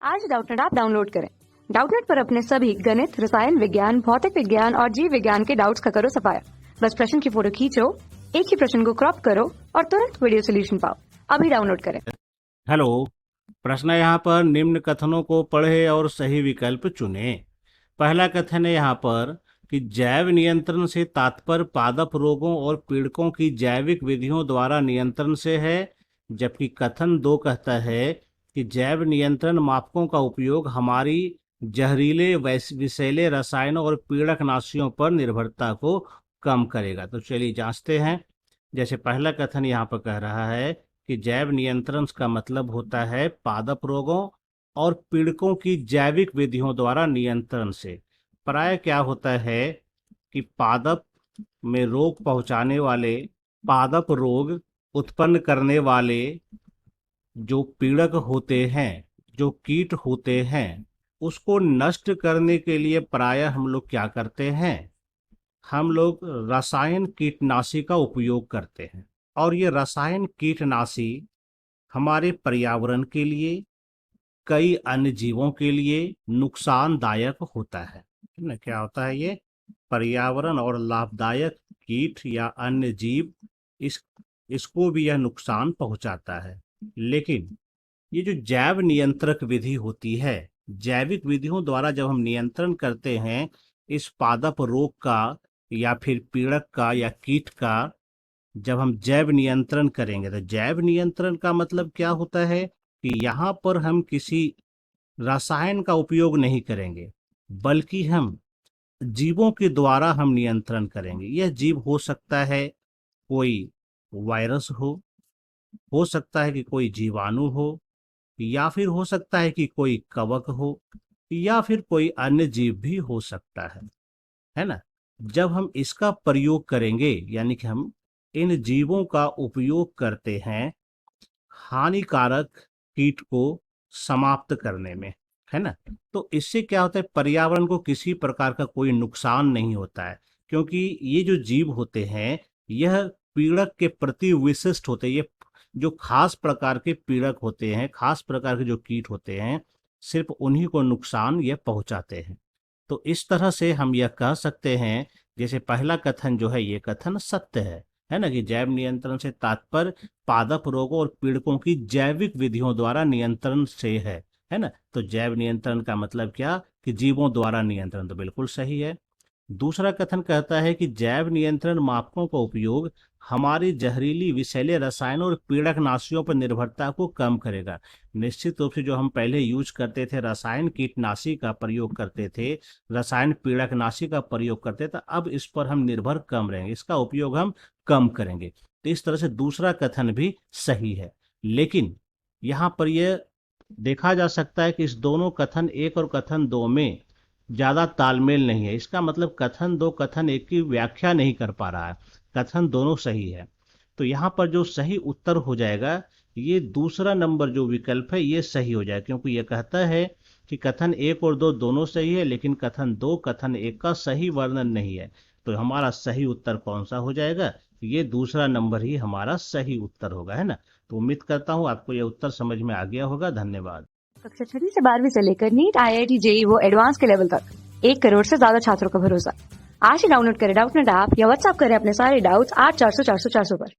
आज Doubtnut app download करें। Doubtnut पर अपने सभी गणित, रसायन विज्ञान, भौतिक विज्ञान और जीव विज्ञान के डाउट्स का करो सफाया। बस प्रश्न की फोटो खींचो, एक ही प्रश्न को क्रॉप करो और तुरंत वीडियो सोल्यूशन पाओ। अभी डाउनलोड करें। हेलो, प्रश्न है यहाँ पर निम्न कथनों को पढ़े और सही विकल्प चुने। पहला कथन है यहाँ पर कि जैव नियंत्रण से तात्पर्य पादप रोगों और पीड़कों की जैविक विधियों द्वारा नियंत्रण से है, जबकि कथन 2 कहता है कि जैव नियंत्रण मापकों का उपयोग हमारी जहरीले विषैले रसायनों और पीड़कनाशियों पर निर्भरता को कम करेगा। तो चलिए जांचते हैं। जैसे पहला कथन यहाँ पर कह रहा है कि जैव नियंत्रण का मतलब होता है पादप रोगों और पीड़कों की जैविक विधियों द्वारा नियंत्रण से। प्राय क्या होता है कि पादप में रोग पहुंचाने वाले, पादप रोग उत्पन्न करने वाले जो पीड़क होते हैं, जो कीट होते हैं, उसको नष्ट करने के लिए प्रायः हम लोग क्या करते हैं, हम लोग रसायन कीटनाशी का उपयोग करते हैं। और ये रसायन कीटनाशी हमारे पर्यावरण के लिए, कई अन्य जीवों के लिए नुकसानदायक होता है ना। क्या होता है ये? पर्यावरण और लाभदायक कीट या अन्य जीव, इसको भी यह नुकसान पहुंचाता है। लेकिन ये जो जैव नियंत्रक विधि होती है, जैविक विधियों द्वारा जब हम नियंत्रण करते हैं इस पादप रोग का या फिर पीड़क का या कीट का, जब हम जैव नियंत्रण करेंगे तो जैव नियंत्रण का मतलब क्या होता है कि यहाँ पर हम किसी रसायन का उपयोग नहीं करेंगे, बल्कि हम जीवों के द्वारा हम नियंत्रण करेंगे। यह जीव हो सकता है कोई वायरस हो सकता है कि कोई जीवाणु हो, या फिर हो सकता है कि कोई कवक हो, या फिर कोई अन्य जीव भी हो सकता है ना। जब हम इसका प्रयोग करेंगे, यानी कि हम इन जीवों का उपयोग करते हैं हानिकारक कीट को समाप्त करने में, है ना, तो इससे क्या होता है, पर्यावरण को किसी प्रकार का कोई नुकसान नहीं होता है, क्योंकि ये जो जीव होते हैं यह पीड़क के प्रति विशिष्ट होते हैं। ये जो खास प्रकार के पीड़क होते हैं, खास प्रकार के जो कीट होते हैं, सिर्फ उन्हीं को नुकसान ये पहुंचाते हैं। तो इस तरह से हम यह कह सकते हैं, जैसे पहला कथन जो है ये कथन सत्य है ना, कि जैव नियंत्रण से तात्पर्य पादप रोगों और पीड़कों की जैविक विधियों द्वारा नियंत्रण से है ना। तो जैव नियंत्रण का मतलब क्या, कि जीवों द्वारा नियंत्रण, तो बिल्कुल सही है। दूसरा कथन कहता है कि जैव नियंत्रण मापकों का उपयोग हमारी जहरीली विषैले रसायनों और पीड़कनाशियों पर निर्भरता को कम करेगा। निश्चित रूप से जो हम पहले यूज करते थे, रसायन कीटनाशी का प्रयोग करते थे, रसायन पीड़कनाशी का प्रयोग करते थे, अब इस पर हम निर्भर कम रहेंगे, इसका उपयोग हम कम करेंगे। तो इस तरह से दूसरा कथन भी सही है। लेकिन यहाँ पर यह देखा जा सकता है कि इस दोनों कथन 1 और कथन 2 में ज्यादा तालमेल नहीं है। इसका मतलब कथन 2 कथन 1 की व्याख्या नहीं कर पा रहा है, कथन दोनों सही है। तो यहाँ पर जो सही उत्तर हो जाएगा, ये दूसरा नंबर जो विकल्प है ये सही हो जाएगा, क्योंकि ये कहता है कि कथन 1 और 2 दोनों सही है, लेकिन कथन 2 कथन 1 का सही वर्णन नहीं है। तो हमारा सही उत्तर कौन सा हो जाएगा? ये दूसरा नंबर ही हमारा सही उत्तर होगा, है ना। तो उम्मीद करता हूँ आपको यह उत्तर समझ में आ गया होगा। धन्यवाद। कक्षा 6 से 12वीं से लेकर नीट, IIT, JEE वो एडवांस के लेवल तक 1 करोड़ से ज्यादा छात्रों का भरोसा। आज ही डाउनलोड करें डाउटनेट ऐप या व्हाट्सएप करें अपने सारे डाउट्स 8400 400 400 पर।